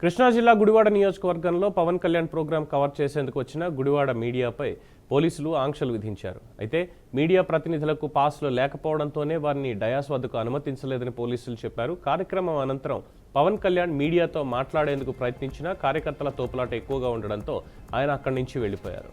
కృష్ణా జిల్లా గుడివాడ నియోజకవర్గంలో Pawan Kalyan programme cover చేసేందుకు వచ్చిన గుడివాడ మీడియాపై పోలీసులు ఆంక్షలు విధించారు. అయితే మీడియా ప్రతినిధులకు పాస్లు లేకపోవడంతోనే వారిని డయాస్ వద్దకు అనుమతించలేదని పోలీసులు చెప్పారు. కార్యక్రమం అనంతరం పవన్ కళ్యాణ్ మీడియాతో మాట్లాడేందుకు ప్రయత్నించినా కార్యకర్తల తోపులాట ఎక్కువగా ఉండడంతో ఆయన అక్కడి నుంచి వెళ్లిపోయారు.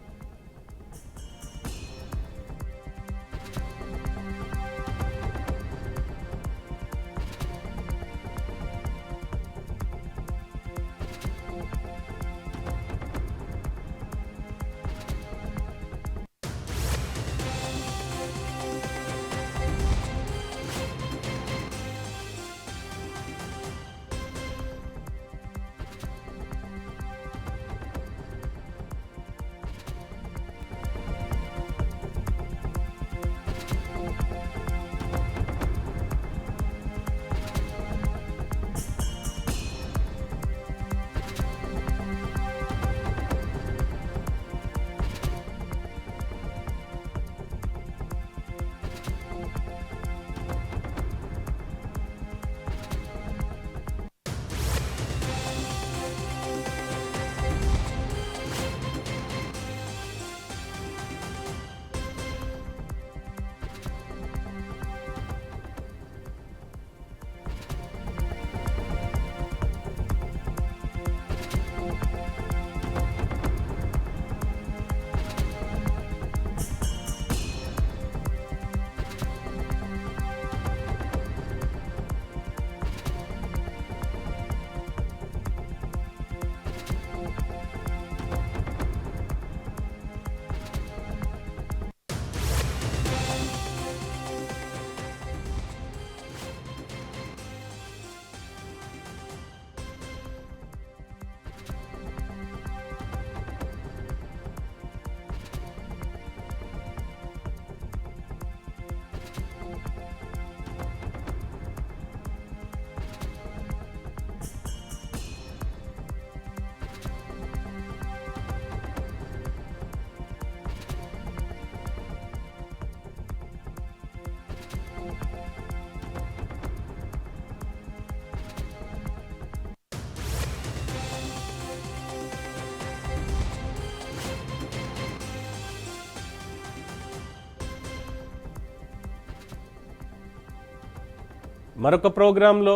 మరొక ప్రోగ్రాంలో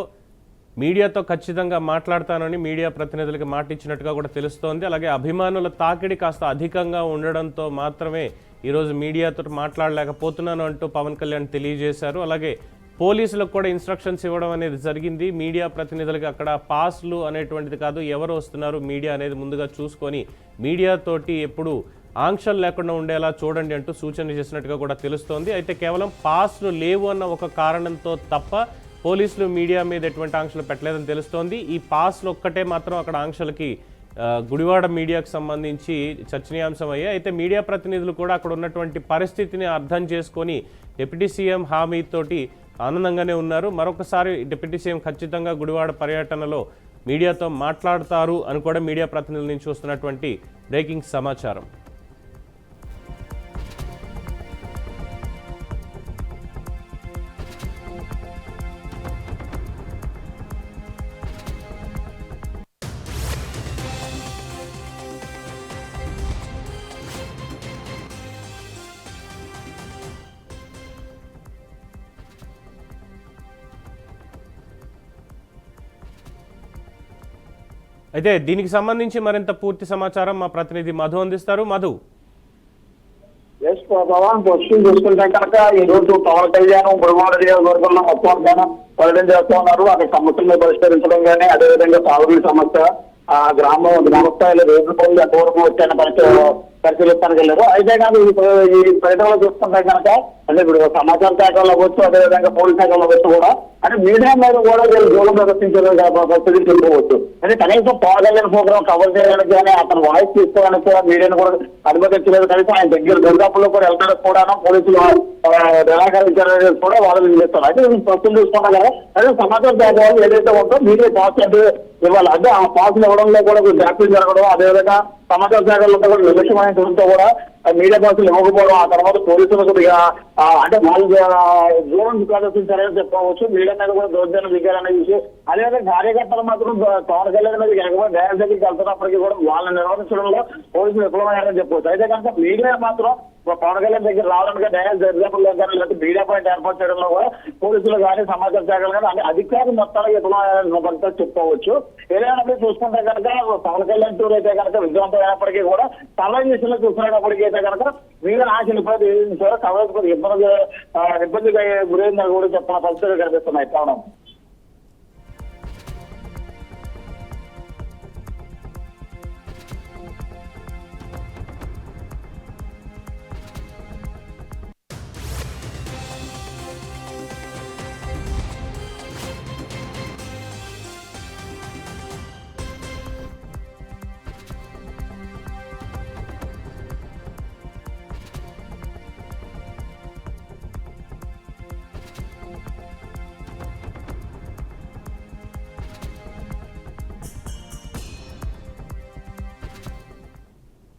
మీడియాతో ఖచ్చితంగా మాట్లాడతానని మీడియా ప్రతినిధులకు మాట ఇచ్చినట్టుగా కూడా తెలుస్తోంది. అలాగే అభిమానుల తాకిడి కాస్త అధికంగా ఉండడంతో మాత్రమే ఈరోజు మీడియాతో మాట్లాడలేకపోతున్నాను అంటూ పవన్ కళ్యాణ్ తెలియజేశారు. అలాగే పోలీసులకు కూడా ఇన్స్ట్రక్షన్స్ ఇవ్వడం అనేది జరిగింది. మీడియా ప్రతినిధులకి అక్కడ పాస్లు అనేటువంటిది కాదు, ఎవరు వస్తున్నారు మీడియా అనేది ముందుగా చూసుకొని మీడియాతోటి ఎప్పుడు ఆంక్షలు లేకుండా ఉండేలా చూడండి అంటూ సూచన చేసినట్టుగా కూడా తెలుస్తోంది. అయితే కేవలం పాస్లు లేవు అన్న ఒక కారణంతో తప్ప పోలీసులు మీడియా మీద ఎటువంటి ఆంక్షలు పెట్టలేదని తెలుస్తోంది. ఈ పాస్లు ఒక్కటే మాత్రం అక్కడ ఆంక్షలకి గుడివాడ మీడియాకు సంబంధించి చర్చనీయాంశం అయ్యాయి. అయితే మీడియా ప్రతినిధులు కూడా అక్కడ ఉన్నటువంటి పరిస్థితిని అర్థం చేసుకొని డిప్యూటీ సీఎం హామీతోటి ఆనందంగానే ఉన్నారు. మరొకసారి డిప్యూటీ సీఎం ఖచ్చితంగా గుడివాడ పర్యటనలో మీడియాతో మాట్లాడతారు అని కూడా మీడియా ప్రతినిధుల నుంచి చూస్తున్నటువంటి బ్రేకింగ్ సమాచారం. అయితే దీనికి సంబంధించి మరింత పూర్తి సమాచారం మా ప్రతినిధి మధు అందిస్తారు. మధు, క్వశ్చన్ చూసుకుంటే కనుక ఈ రోజు పవన్ కళ్యాణ్ గుడివాడ నియోజకవర్గంలో మొత్తం పర్యటన చేస్తూ ఉన్నారు. అక్కడ సమస్యలను పరిష్కరించడం కానీ, అదేవిధంగా తాగునీటి సమస్య, ఆ గ్రామ స్థాయిలో రోడ్లు పనులు ఎంతవరకు వచ్చాయని పరిశీలిస్తానికి వెళ్ళారు. అయితే కానీ ఈ పర్యటనలో చూసుకుంటే కనుక అంటే ఇప్పుడు సమాచార శాఖలో అవ్వచ్చు, అదేవిధంగా పోలీస్ శాఖలో అవ్వచ్చు కూడా అంటే మీడియా మీద కూడా వీళ్ళు దూరం ప్రదర్శించారు పరిస్థితి చెప్పుకోవచ్చు. అంటే కనీసం పవన్ కళ్యాణ్ ప్రోగ్రాం కవర్ చేయడానికి కానీ అతను వాయిస్ తీసుకోవడానికి కూడా మీడియాను కూడా అనుమతించలేదు. కనీసం ఆయన దగ్గర దొరికాపుల్లో కూడా వెళ్ళడానికి కూడా పోలీసులు నిరాకరించారనేది కూడా వాళ్ళు చేస్తారు. అయితే ప్రస్తుతం చూసుకున్నా కదా అదే సమాచార శాఖ వాళ్ళు ఏదైతే ఉందో మీడియా పాస్ అంటే ఇవ్వాలి. అంటే ఆ పాసులు ఇవ్వడంలో కూడా జాప్యం జరగడం, అదేవిధంగా సమాచార శాఖల్లో కూడా నిర్లక్ష్యమైనడంతో కూడా మీడియా పాసులు ఇవ్వకపోవడం, ఆ తర్వాత పోలీసులు కొద్దిగా అంటే వాళ్ళు దూరం ప్రదర్శించారని చెప్పుకోవచ్చు. మీడియా మీద కూడా దౌర్జన్యం దిగారనే విషయం. అదేవిధంగా కార్యకర్తలు మాత్రం పవన్ కళ్యాణ్ మీద ఎగబడి డ్యాన్స్ దగ్గరికి వెళ్తున్నప్పటికీ కూడా వాళ్ళని నిర్వహించడంలో పోలీసులు విఫలమయ్యారని చెప్పవచ్చు. అయితే కనుక మీడియా మాత్రం పవన్ కళ్యాణ్ దగ్గర రావడానికి డ్యాన్స్ ఎగ్జాంపుల్ కానీ లేకపోతే మీడియా పాయింట్ ఏర్పాటు చేయడంలో కూడా పోలీసులు కానీ సమాచార శాఖలు కానీ అంటే అధికారులు మొత్తానికి విఫలమయ్యారని చెప్పుకోవచ్చు. ఏదైనా చూసుకుంటే కనుక పవన్ కళ్యాణ్ టూర్ అయితే కనుక విజయవంతం అయినప్పటికీ కూడా కవరేజ్ విషయంలో చూసుకునేటప్పటికీ అయితే కనుక మీద ఆశలు ఇబ్బంది కవరేజ్ ఇబ్బందిగా గురైందని కూడా చెప్పిన పరిస్థితులు కనిపిస్తున్నాయి. కావడం